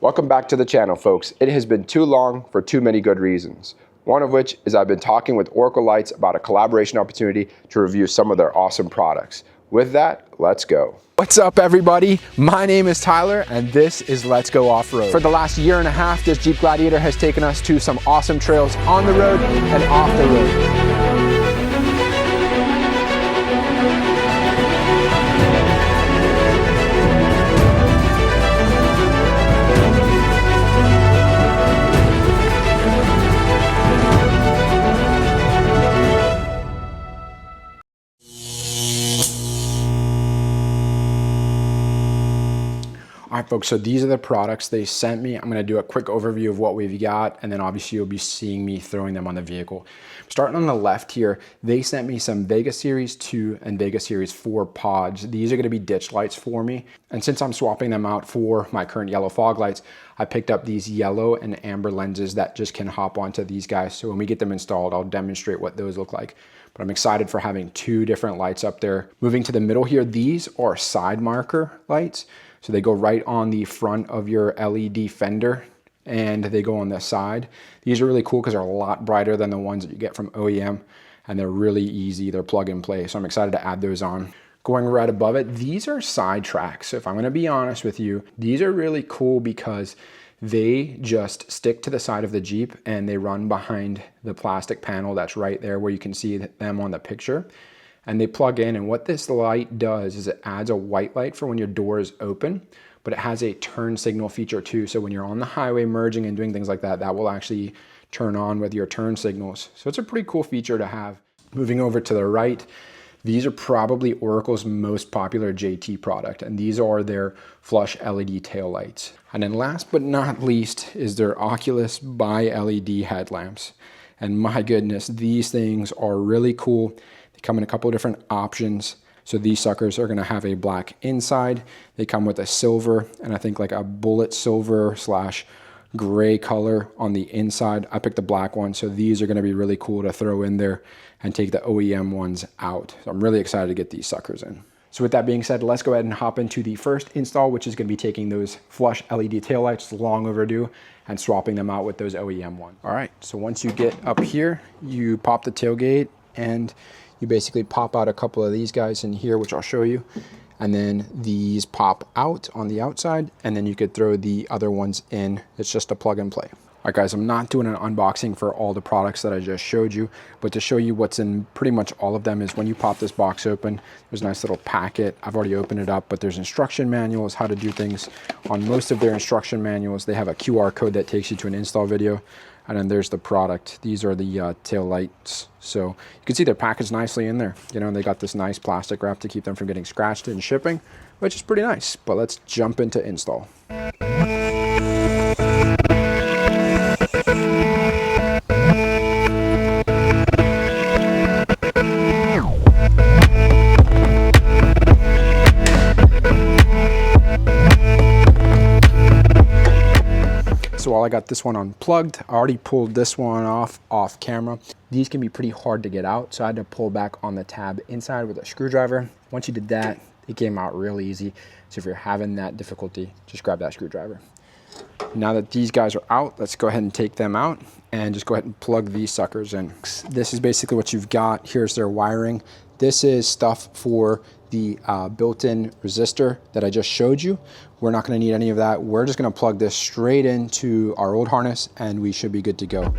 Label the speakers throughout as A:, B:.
A: Welcome back to the channel, folks. It has been too long for too many good reasons. One of which is I've been talking with Oracle Lights about a collaboration opportunity to review some of their awesome products. With that, let's go.
B: What's up, everybody? My name is Tyler and this is Let's Go Off-Road. For the last year and a half, this Jeep Gladiator has taken us to some awesome trails on the road and off the road. All right, folks, so these are the products they sent me. I'm going to do a quick overview of what we've got, and then obviously you'll be seeing me throwing them on the vehicle. Starting on the left here, they sent me some Vega Series 2 and Vega Series 4 pods. These are going to be ditch lights for me, and since I'm swapping them out for my current yellow fog lights, I picked up these yellow and amber lenses that just can hop onto these guys. So when we get them installed, I'll demonstrate what those look like. But I'm excited for having two different lights up there. Moving to the middle here, these are Sidemarker lights. So they go right on the front of your LED fender and they go on the side. These are really cool because they're a lot brighter than the ones that you get from OEM and they're really easy. They're plug and play. So I'm excited to add those on. Going right above it, these are SIDETRACK. So if I'm going to be honest with you, these are really cool because they just stick to the side of the Jeep and they run behind the plastic panel that's right there where you can see them on the picture. And they plug in, and what this light does is it adds a white light for when your door is open, but it has a turn signal feature too. So when you're on the highway merging and doing things like that, that will actually turn on with your turn signals. So it's a pretty cool feature to have. Moving over to the right, these are probably Oracle's most popular JT product, and these are their flush LED tail lights. And then last but not least is their Oculus bi-LED headlamps. And my goodness, these things are really cool. They come in a couple of different options. So these suckers are going to have a black inside. They come with a silver and I think like a bullet silver / gray color on the inside. I picked the black one, so these are going to be really cool to throw in there and take the OEM ones out. So I'm really excited to get these suckers in. So with that being said, let's go ahead and hop into the first install, which is going to be taking those flush LED taillights, long overdue, and swapping them out with those OEM ones. All right, so once you get up here, you pop the tailgate and you basically pop out a couple of these guys in here, which I'll show you. And then these pop out on the outside, and then you could throw the other ones in. It's just a plug and play. All right, guys, I'm not doing an unboxing for all the products that I just showed you, but to show you what's in pretty much all of them is when you pop this box open, there's a nice little packet. I've already opened it up, but there's instruction manuals, how to do things. On most of their instruction manuals, they have a QR code that takes you to an install video. And then there's the product. These are the tail lights. So you can see they're packaged nicely in there. You know, they got this nice plastic wrap to keep them from getting scratched in shipping, which is pretty nice. But let's jump into install. So while I got this one unplugged, I already pulled this one off camera. These can be pretty hard to get out, so I had to pull back on the tab inside with a screwdriver. Once you did that, it came out real easy. So if you're having that difficulty, just grab that screwdriver. Now that these guys are out, let's go ahead and take them out and just go ahead and plug these suckers in. This is basically what you've got. Here's their wiring. This is stuff for the built-in resistor that I just showed you. We're not going to need any of that. We're just going to plug this straight into our old harness and we should be good to go.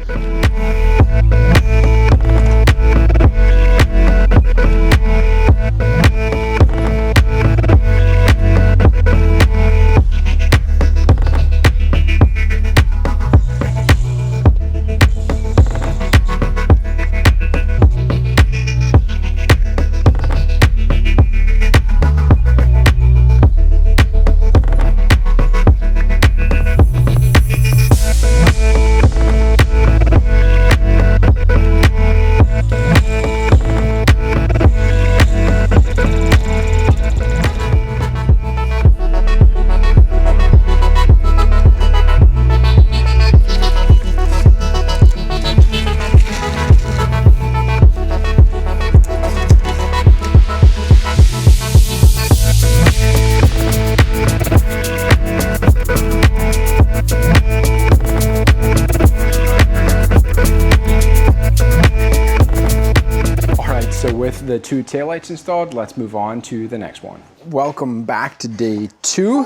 B: with the 2 taillights installed, let's move on to the next one. Welcome back to day 2.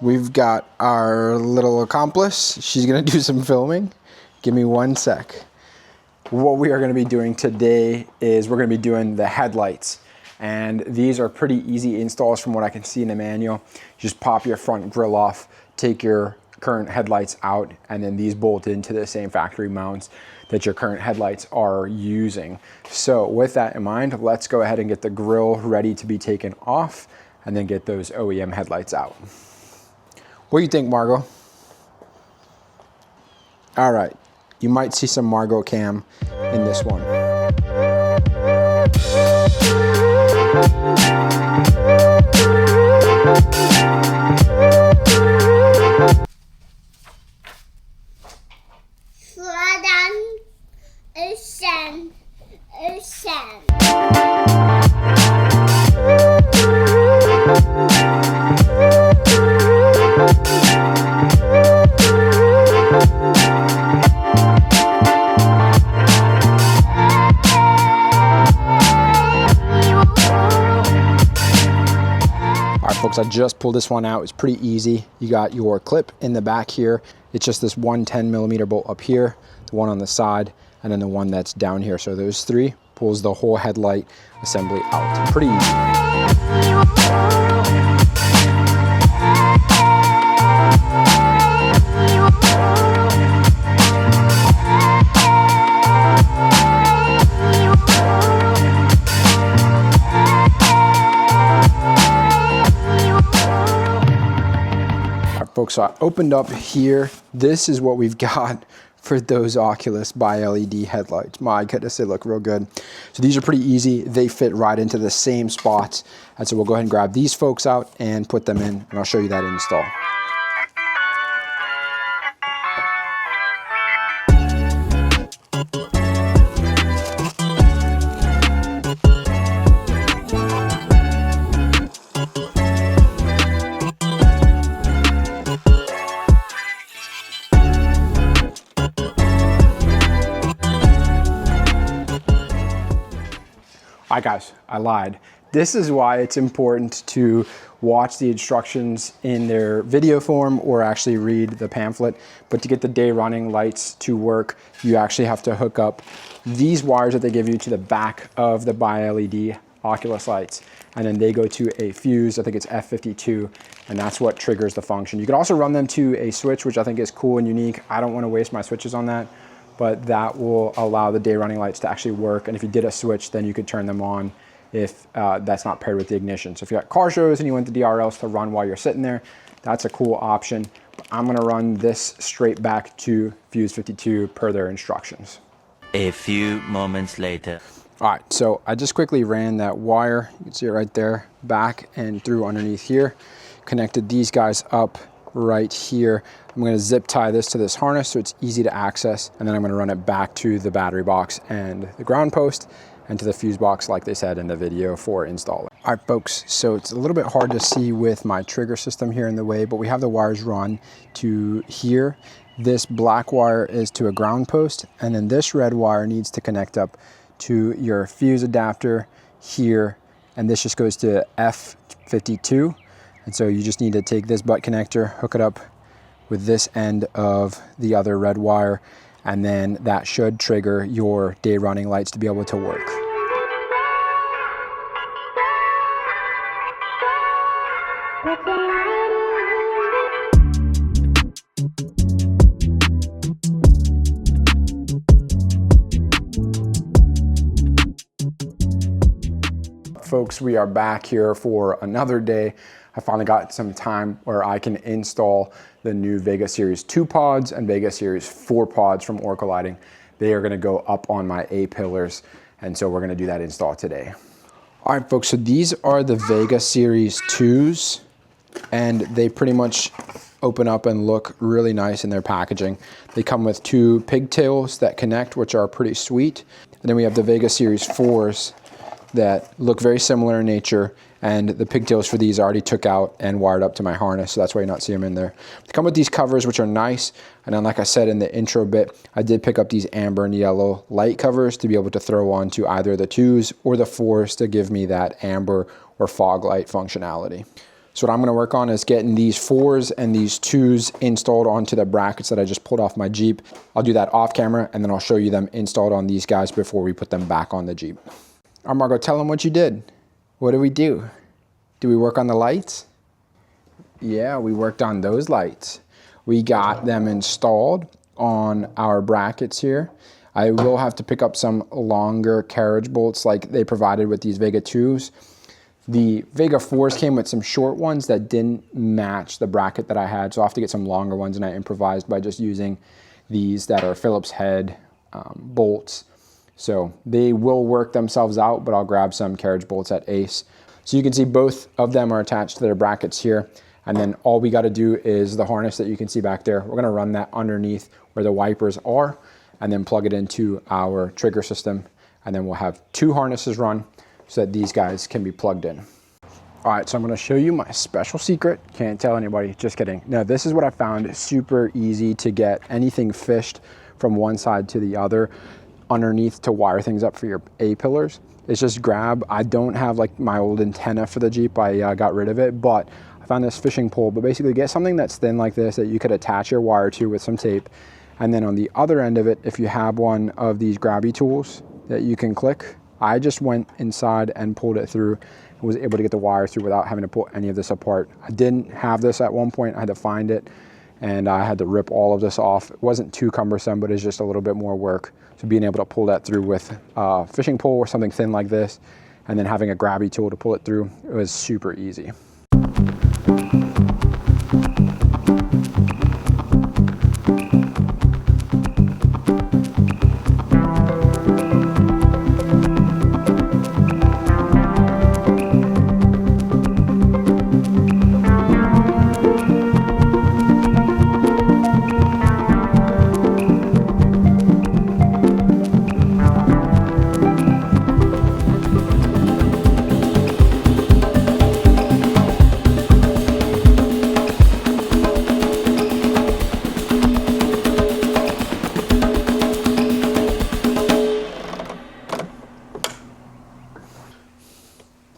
B: We've got our little accomplice. She's gonna do some filming. Give me 1 sec. What we are gonna be doing today is we're gonna be doing the headlights. And these are pretty easy installs from what I can see in the manual. Just pop your front grille off, take your current headlights out, and then these bolt into the same factory mounts that your current headlights are using. So with that in mind, let's go ahead and get the grille ready to be taken off and then get those OEM headlights out. What do you think, Margot? All right, you might see some Margot cam in this one. Folks, I just pulled this one out. It's pretty easy. You got your clip in the back here. It's just this one 10mm bolt up here, the one on the side, and then the one that's down here. So those 3 pulls the whole headlight assembly out. Pretty easy. Folks, so I opened up here. This is what we've got for those Oculus bi-LED headlights. My goodness, they look real good. So these are pretty easy. They fit right into the same spots. And so we'll go ahead and grab these folks out and put them in, and I'll show you that install. All right, guys, I lied. This is why it's important to watch the instructions in their video form or actually read the pamphlet. But to get the day running lights to work, you actually have to hook up these wires that they give you to the back of the bi-LED Oculus lights. And then they go to a fuse, I think it's F52, and that's what triggers the function. You can also run them to a switch, which I think is cool and unique. I don't want to waste my switches on that, but that will allow the day running lights to actually work. And if you did a switch, then you could turn them on if that's not paired with the ignition. So if you got car shows and you want the DRLs to run while you're sitting there, that's a cool option. But I'm gonna run this straight back to fuse 52 per their instructions.
C: A few moments later.
B: All right, so I just quickly ran that wire, you can see it right there, back and through underneath here, connected these guys up right here. I'm going to zip tie this to this harness so it's easy to access, and then I'm going to run it back to the battery box and the ground post and to the fuse box like they said in the video for installing. All right, folks, so it's a little bit hard to see with my trigger system here in the way, but we have the wires run to here. This black wire is to a ground post, and then this red wire needs to connect up to your fuse adapter here, and this just goes to F52. And so you just need to take this butt connector, hook it up with this end of the other red wire, and then that should trigger your day running lights to be able to work. Folks, we are back here for another day. I finally got some time where I can install the new Vega Series 2 pods and Vega Series 4 pods from Oracle Lighting. They are gonna go up on my A-pillars, and so we're gonna do that install today. All right, folks, so these are the Vega Series 2s, and they pretty much open up and look really nice in their packaging. They come with 2 pigtails that connect, which are pretty sweet. And then we have the Vega Series 4s that look very similar in nature, And the pigtails for these I already took out and wired up to my harness, so that's why you're not seeing them in there. They come with these covers, which are nice. And then like I said in the intro bit, I did pick up these amber and yellow light covers to be able to throw onto either the 2s or the 4s to give me that amber or fog light functionality. So what I'm gonna work on is getting these 4s and these 2s installed onto the brackets that I just pulled off my Jeep. I'll do that off camera, and then I'll show you them installed on these guys before we put them back on the Jeep. All right, Margo, tell them what you did. What did we do? Did we work on the lights? Yeah, we worked on those lights. We got them installed on our brackets here. I will have to pick up some longer carriage bolts like they provided with these Vega 2s. The Vega 4s came with some short ones that didn't match the bracket that I had, so I'll have to get some longer ones, and I improvised by just using these that are Phillips head bolts. So they will work themselves out, but I'll grab some carriage bolts at Ace. So you can see both of them are attached to their brackets here. And then all we got to do is the harness that you can see back there. We're going to run that underneath where the wipers are and then plug it into our trigger system. And then we'll have 2 harnesses run so that these guys can be plugged in. All right, so I'm going to show you my special secret. Can't tell anybody, just kidding. No, this is what I found. It's super easy to get anything fished from one side to the other underneath to wire things up for your A-pillars. It's just grab, I don't have like my old antenna for the Jeep, I got rid of it, but I found this fishing pole. But basically get something that's thin like this that you could attach your wire to with some tape. And then on the other end of it, if you have one of these grabby tools that you can click, I just went inside and pulled it through and was able to get the wire through without having to pull any of this apart. I didn't have this at one point, I had to find it, and I had to rip all of this off. It wasn't too cumbersome, but it's just a little bit more work. So being able to pull that through with a fishing pole or something thin like this, and then having a grabby tool to pull it through, it was super easy.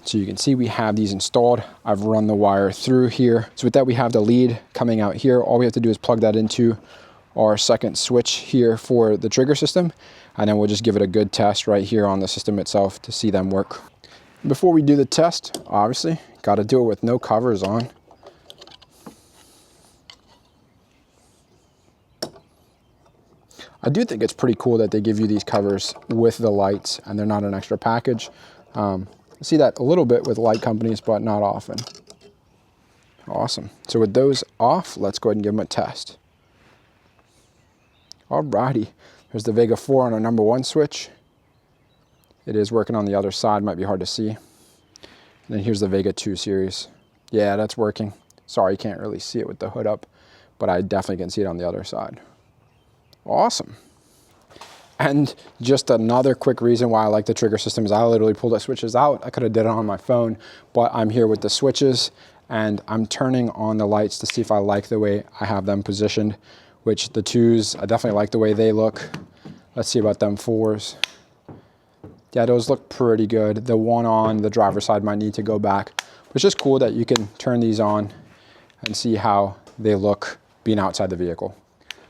B: So you can see we have these installed. I've run the wire through here. So with that, we have the lead coming out here. All we have to do is plug that into our second switch here for the trigger system. And then we'll just give it a good test right here on the system itself to see them work. Before we do the test, obviously, got to do it with no covers on. I do think it's pretty cool that they give you these covers with the lights and they're not an extra package. I see that a little bit with light companies, but not often. Awesome. So with those off, let's go ahead and give them a test. Alrighty, there's the Vega 4 on our number 1 switch. It is working on the other side, might be hard to see. And then here's the Vega 2 series. Yeah, that's working. Sorry, you can't really see it with the hood up, but I definitely can see it on the other side. Awesome. And just another quick reason why I like the trigger system is I literally pulled the switches out. I could have did it on my phone, but I'm here with the switches and I'm turning on the lights to see if I like the way I have them positioned, which the 2s, I definitely like the way they look. Let's see about them 4s. Yeah, those look pretty good. The one on the driver's side might need to go back. But it's just cool that you can turn these on and see how they look being outside the vehicle.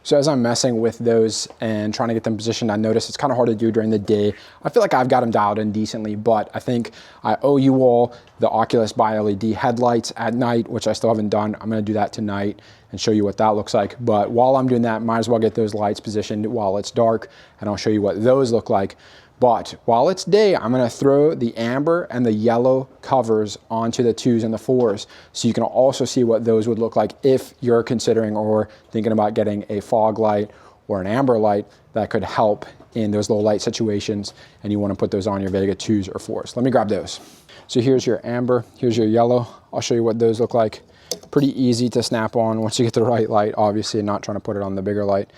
B: So as I'm messing with those and trying to get them positioned, I notice it's kind of hard to do during the day. I feel like I've got them dialed in decently, but I think I owe you all the Oculus bi-LED headlights at night, which I still haven't done. I'm gonna do that tonight and show you what that looks like. But while I'm doing that, might as well get those lights positioned while it's dark, and I'll show you what those look like. But while it's day, I'm gonna throw the amber and the yellow covers onto the 2s and the 4s, so you can also see what those would look like if you're considering or thinking about getting a fog light or an amber light that could help in those low light situations, and you wanna put those on your Vega 2s or 4s. Let me grab those. So here's your amber, here's your yellow. I'll show you what those look like. Pretty easy to snap on once you get the right light, obviously not trying to put it on the bigger light,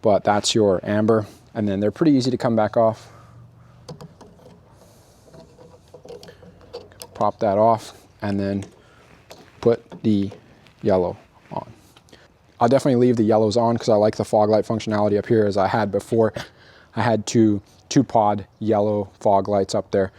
B: but that's your amber. And then they're pretty easy to come back off. Pop that off. and then put the yellow on. I'll definitely leave the yellows on because I like the fog light functionality up here as I had before. I had two pod yellow fog lights up there.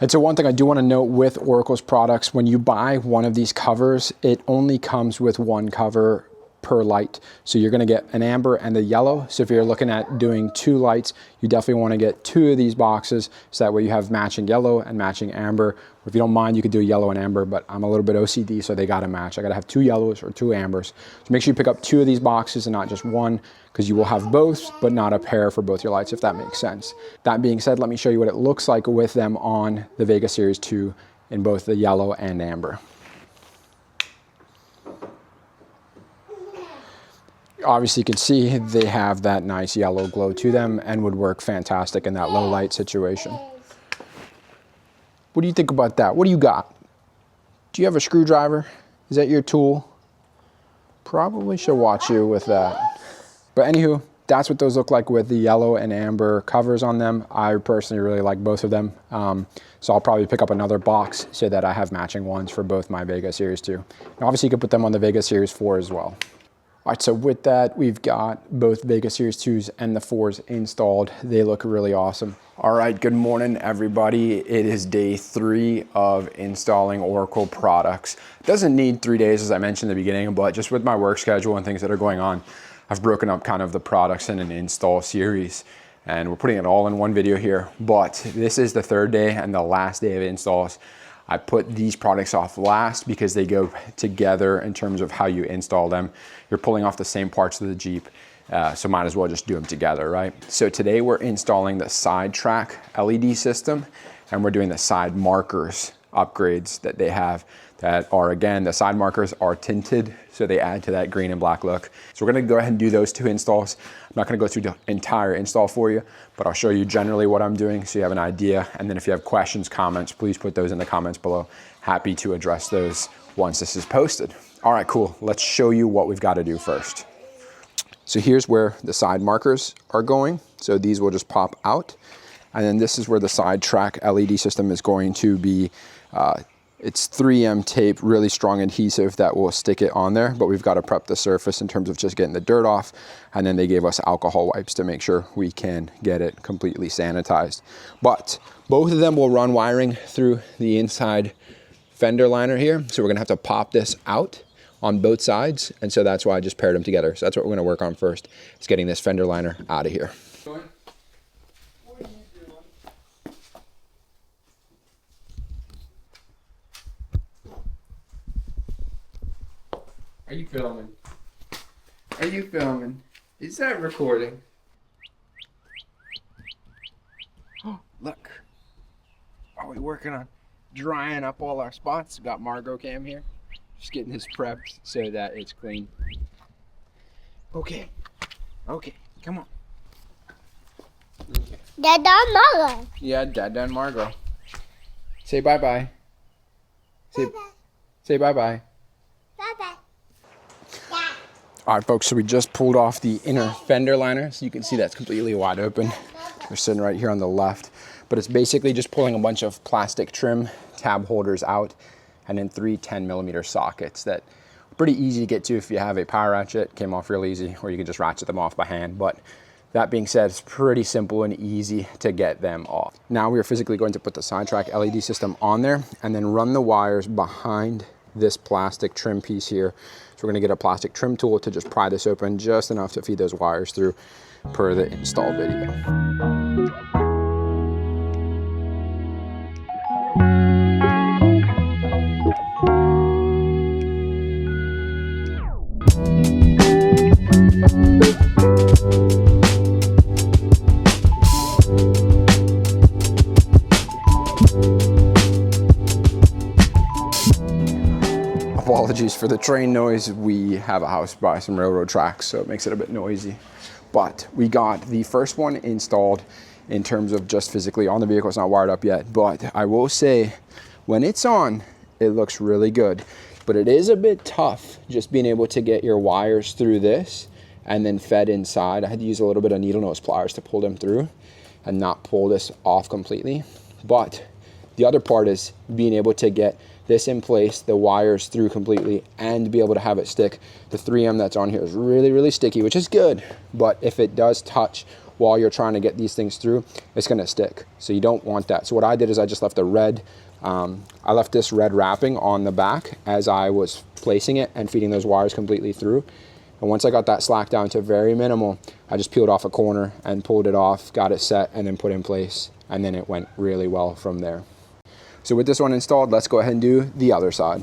B: And so one thing I do want to note with Oracle's products, when you buy one of these covers, it only comes with one cover per light. So you're going to get an amber and a yellow. So if you're looking at doing 2 lights, you definitely want to get 2 of these boxes. So that way you have matching yellow and matching amber. Or if you don't mind, you could do yellow and amber, but I'm a little bit OCD, so they got to match. I got to have 2 yellows or 2 ambers. So make sure you pick up 2 of these boxes and not just one, because you will have both, but not a pair for both your lights, if that makes sense. That being said, let me show you what it looks like with them on the Vega Series 2 in both the yellow and amber. Obviously you can see they have that nice yellow glow to them and would work fantastic in that low light situation. What do you think about that? What do you got? Do you have a screwdriver? Is that your tool? Probably should watch you with that. But anywho, that's what those look like with the yellow and amber covers on them. I personally really like both of them. So I'll probably pick up another box so that I have matching ones for both my Vega Series 2. And obviously you can put them on the Vega Series 4 as well. All right, so with that, we've got both Vega Series 2s and the 4s installed. They look really awesome. All right, good morning, everybody. It is day 3 of installing Oracle products. It doesn't need 3 days, as I mentioned in the beginning, but just with my work schedule and things that are going on, I've broken up kind of the products in an install series, and we're putting it all in one video here. But this is the 3rd day and the last day of installs. I put these products off last because they go together in terms of how you install them. You're pulling off the same parts of the Jeep, so might as well just do them together, right? So today we're installing the SIDETRAK LED system, and we're doing the SIDEMARKERS upgrades that they have that are, again, the SIDEMARKERS are tinted, so they add to that green and black look. So we're gonna go ahead and do those 2 installs. I'm not gonna go through the entire install for you, but I'll show you generally what I'm doing so you have an idea. And then if you have questions, comments, please put those in the comments below. Happy to address those once this is posted. All right, cool. Let's show you what we've got to do first. So here's where the SIDEMARKERS are going. So these will just pop out. And then this is where the SIDETRAK LED system is going to be. It's 3M tape, really strong adhesive that will stick it on there, but we've got to prep the surface in terms of just getting the dirt off. And then they gave us alcohol wipes to make sure we can get it completely sanitized. But both of them will run wiring through the inside fender liner here. So we're gonna have to pop this out on both sides. And so that's why I just paired them together. So that's what we're gonna work on first, is getting this fender liner out of here.
D: Are you filming? Are you filming? Is that recording? Oh, look. Are we working on drying up all our spots? Got Margot Cam here. Just getting this prepped so that it's clean. Okay. Okay, come on. Okay.
E: Dad and Margot.
D: Yeah, Dad and Margot. Say bye-bye.
E: Bye-bye.
D: Say bye-bye.
E: Bye-bye.
B: All right, folks, so we just pulled off the inner fender liner. So you can see that's completely wide open. They're sitting right here on the left. But it's basically just pulling a bunch of plastic trim tab holders out and then 3 10mm sockets that are pretty easy to get to if you have a power ratchet. Came off real easy, or you can just ratchet them off by hand. But that being said, it's pretty simple and easy to get them off. Now we are physically going to put the SIDETRAK LED system on there and then run the wires behind this plastic trim piece here. So we're gonna get a plastic trim tool to just pry this open just enough to feed those wires through per the install video. Apologies for the train noise. We have a house by some railroad tracks, so it makes it a bit noisy. But we got the first one installed in terms of just physically on the vehicle. It's not wired up yet, but I will say when it's on, it looks really good. But it is a bit tough just being able to get your wires through this and then fed inside. I had to use a little bit of needle nose pliers to pull them through and not pull this off completely. But the other part is being able to get this in place, the wires through completely, and be able to have it stick. The 3M that's on here is really, really sticky, which is good, but if it does touch while you're trying to get these things through, it's gonna stick. So you don't want that. So what I did is I just left the red, I left this red wrapping on the back as I was placing it and feeding those wires completely through. And once I got that slack down to very minimal, I just peeled off a corner and pulled it off, got it set, and then put in place. And then it went really well from there. So with this one installed, let's go ahead and do the other side.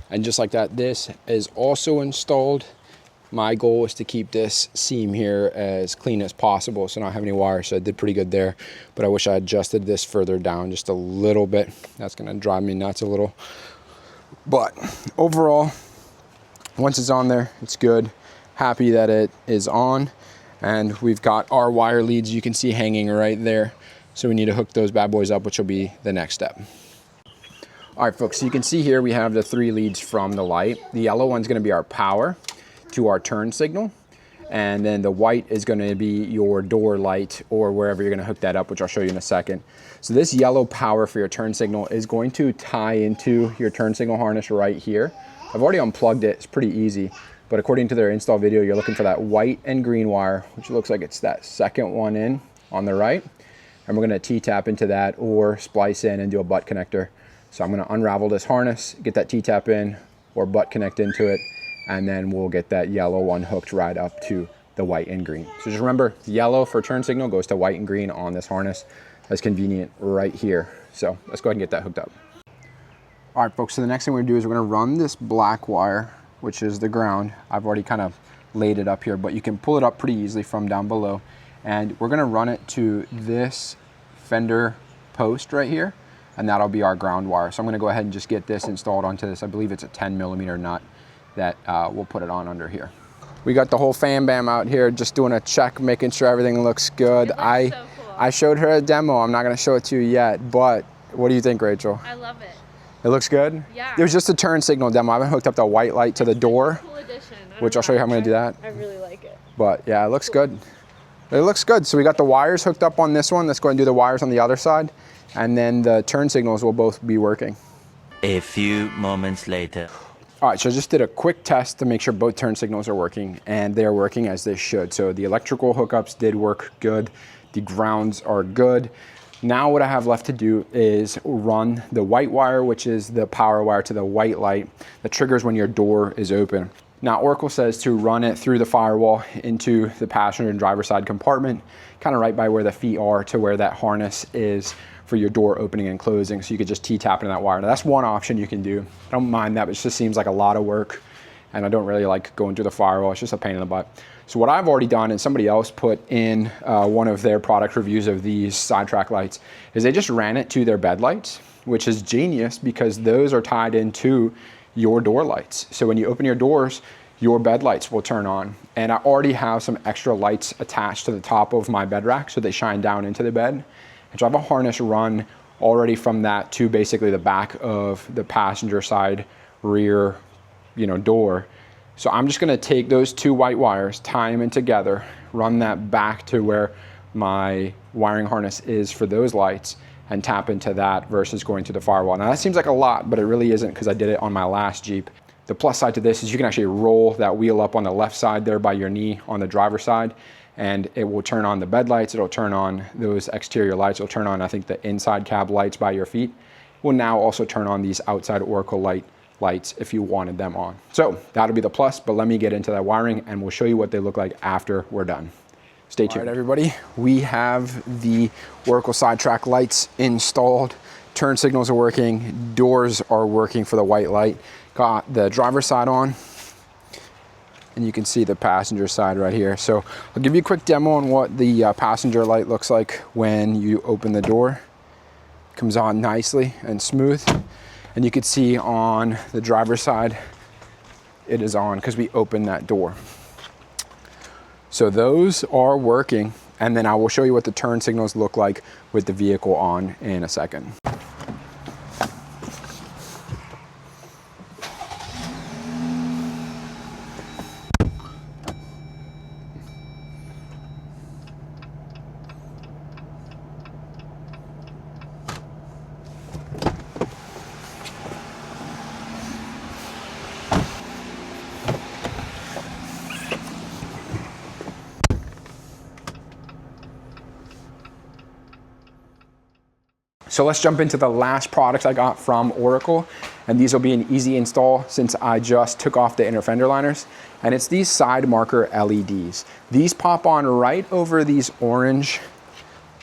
B: And just like that, this is also installed. My goal is to keep this seam here as clean as possible so I don't have any wires, so I did pretty good there. But I wish I adjusted this further down just a little bit. That's gonna drive me nuts a little. But overall, once it's on there, it's good. Happy that it is on. And we've got our wire leads you can see hanging right there. So we need to hook those bad boys up, which will be the next step. All right, folks, so you can see here we have the 3 leads from the light. The yellow one's gonna be our power to our turn signal. And then the white is gonna be your door light or wherever you're gonna hook that up, which I'll show you in a second. So this yellow power for your turn signal is going to tie into your turn signal harness right here. I've already unplugged it, it's pretty easy. But according to their install video, you're looking for that white and green wire, which looks like it's that second one in on the right. And we're gonna T-tap into that or splice in and do a butt connector. So I'm gonna unravel this harness, get that T-tap in or butt connect into it, and then we'll get that yellow one hooked right up to the white and green. So just remember, yellow for turn signal goes to white and green on this harness. That's convenient right here. So let's go ahead and get that hooked up. All right, folks, so the next thing we're gonna do is we're gonna run this black wire, which is the ground. I've already kind of laid it up here, but you can pull it up pretty easily from down below. And we're gonna run it to this fender post right here, and that'll be our ground wire. So I'm gonna go ahead and just get this installed onto this. I believe it's a 10mm nut that we'll put it on under here. We got the whole fam bam out here just doing a check, making sure everything looks good.
F: It looks so cool.
B: I showed her a demo. I'm not gonna show it to you yet, but what do you think, Rachel?
F: I love it.
B: It looks good?
F: Yeah.
B: It was just a turn signal demo. I haven't hooked up the white light to the door,
F: Cool addition.
B: which I'll show you how I'm gonna do that.
F: I really like it.
B: But yeah, it looks good. It looks good. So we got the wires hooked up on this one. Let's go ahead and do the wires on the other side. And then the turn signals will both be working.
C: A few moments later.
B: All right, so I just did a quick test to make sure both turn signals are working, and they're working as they should. So the electrical hookups did work good. The grounds are good. Now what I have left to do is run the white wire, which is the power wire to the white light that triggers when your door is open. Now Oracle says to run it through the firewall into the passenger and driver side compartment, kind of right by where the feet are to where that harness is for your door opening and closing. So you could just T-tap into that wire. Now that's one option you can do. I don't mind that, but it just seems like a lot of work and I don't really like going through the firewall. It's just a pain in the butt. So what I've already done, and somebody else put in one of their product reviews of these SIDETRACK lights, is they just ran it to their bed lights, which is genius because those are tied into your door lights. So when you open your doors, your bed lights will turn on. And I already have some extra lights attached to the top of my bed rack so they shine down into the bed. And so I have a harness run already from that to basically the back of the passenger side rear, door. So I'm just gonna take those 2 white wires, tie them in together, run that back to where my wiring harness is for those lights and tap into that versus going to the firewall. Now that seems like a lot, but it really isn't because I did it on my last Jeep. The plus side to this is you can actually roll that wheel up on the left side there by your knee on the driver's side, and it will turn on the bed lights, it'll turn on those exterior lights, it'll turn on, I think, the inside cab lights by your feet. Will now also turn on these outside Oracle lights if you wanted them on. So that'll be the plus, but let me get into that wiring and we'll show you what they look like after we're done. Stay tuned. All right, everybody, we have the Oracle SIDETRACK lights installed turn signals are working, doors are working for the white light. Got the driver's side on, and you can see the passenger side right here. So I'll give you a quick demo on what the passenger light looks like when you open the door. Comes on nicely and smooth. And you can see on the driver's side, it is on because we opened that door. So those are working. And then I will show you what the turn signals look like with the vehicle on in a second. So let's jump into the last products I got from Oracle. And these will be an easy install since I just took off the inner fender liners. And it's these Sidemarker LEDs. These pop on right over these orange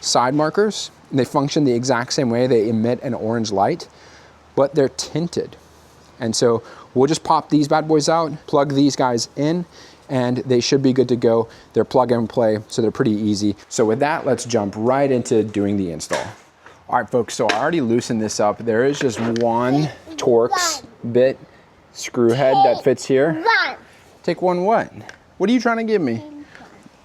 B: side markers. They function the exact same way. They emit an orange light, but they're tinted. And so we'll just pop these bad boys out, plug these guys in, and they should be good to go. They're plug and play, so they're pretty easy. So with that, let's jump right into doing the install. All right, folks, so I already loosened this up. There is just one Torx bit screw head that fits here. Take one what? What are you trying to give me?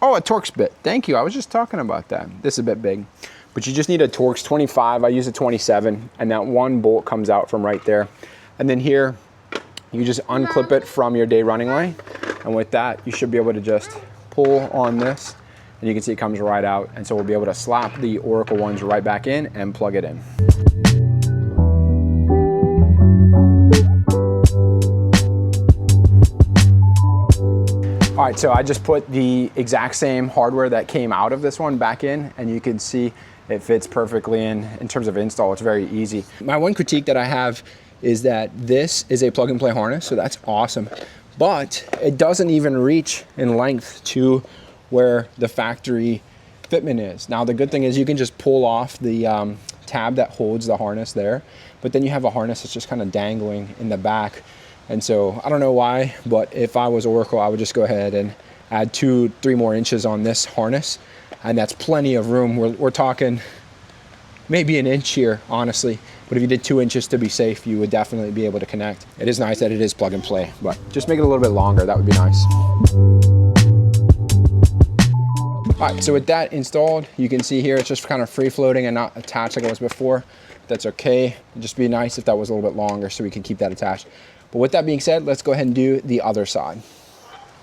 B: Oh, a Torx bit. Thank you. I was just talking about that. This is a bit big. But you just need a Torx 25. I use a 27, and that one bolt comes out from right there. And then here, you just unclip it from your day running light. And with that, you should be able to just pull on this, and you can see it comes right out. And so we'll be able to slap the Oracle ones right back in and plug it in. All right, so I just put the exact same hardware that came out of this one back in, and you can see it fits perfectly in terms of install. It's very easy. My one critique that I have is that this is a plug and play harness, so that's awesome. But it doesn't even reach in length to where the factory fitment is. Now, the good thing is you can just pull off the tab that holds the harness there, but then you have a harness that's just kind of dangling in the back. And so I don't know why, but if I was Oracle, I would just go ahead and add 2-3 more inches on this harness, and that's plenty of room. We're talking maybe an inch here, honestly. But if you did 2 inches to be safe, you would definitely be able to connect. It is nice that it is plug and play, but just make it a little bit longer. That would be nice. All right, so with that installed, you can see here it's just kind of free floating and not attached like it was before. That's okay. It'd just be nice if that was a little bit longer so we can keep that attached. But with that being said, let's go ahead and do the other side.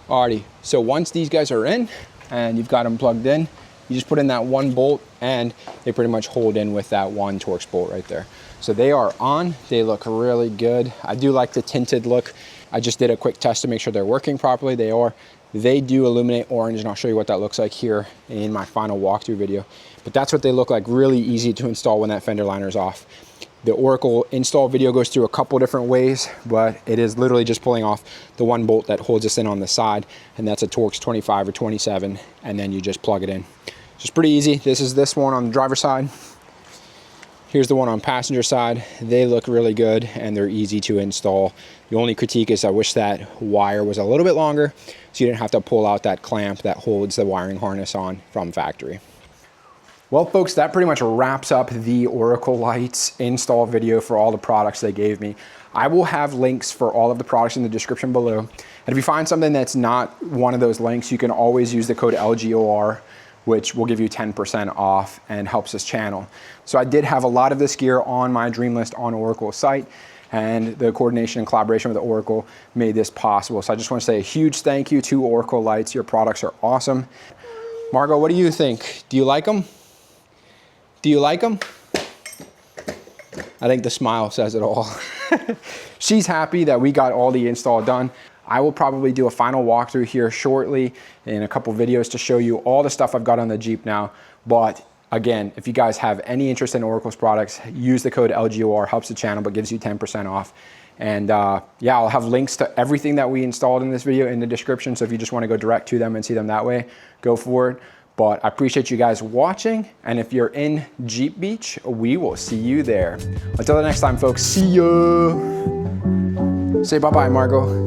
B: Alrighty, so once these guys are in and you've got them plugged in, you just put in that one bolt and they pretty much hold in with that one Torx bolt right there. So they are on, they look really good. I do like the tinted look. I just did a quick test to make sure they're working properly. They are. They do illuminate orange, and I'll show you what that looks like here in my final walkthrough video. But that's what they look like, really easy to install when that fender liner is off. The Oracle install video goes through a couple different ways, but it is literally just pulling off the one bolt that holds us in on the side, and that's a Torx 25 or 27, and then you just plug it in. So it's pretty easy. This is this one on the driver's side. Here's the one on passenger side. They look really good and they're easy to install. The only critique is I wish that wire was a little bit longer so you didn't have to pull out that clamp that holds the wiring harness on from factory. Well, folks, that pretty much wraps up the Oracle Lights install video for all the products they gave me. I will have links for all of the products in the description below. And if you find something that's not one of those links, you can always use the code LGOR, which will give you 10% off and helps this channel. So I did have a lot of this gear on my dream list on Oracle's site, and the coordination and collaboration with Oracle made this possible. So I just want to say a huge thank you to Oracle Lights. Your products are awesome. Margot, what do you think? Do you like them? Do you like them? I think the smile says it all. She's happy that we got all the install done. I will probably do a final walkthrough here shortly in a couple videos to show you all the stuff I've got on the Jeep now. But again, if you guys have any interest in Oracle's products, use the code LGOR, helps the channel, but gives you 10% off. And yeah, I'll have links to everything that we installed in this video in the description. So if you just want to go direct to them and see them that way, go for it. But I appreciate you guys watching. And if you're in Jeep Beach, we will see you there. Until the next time, folks, see ya. Say bye-bye, Margot.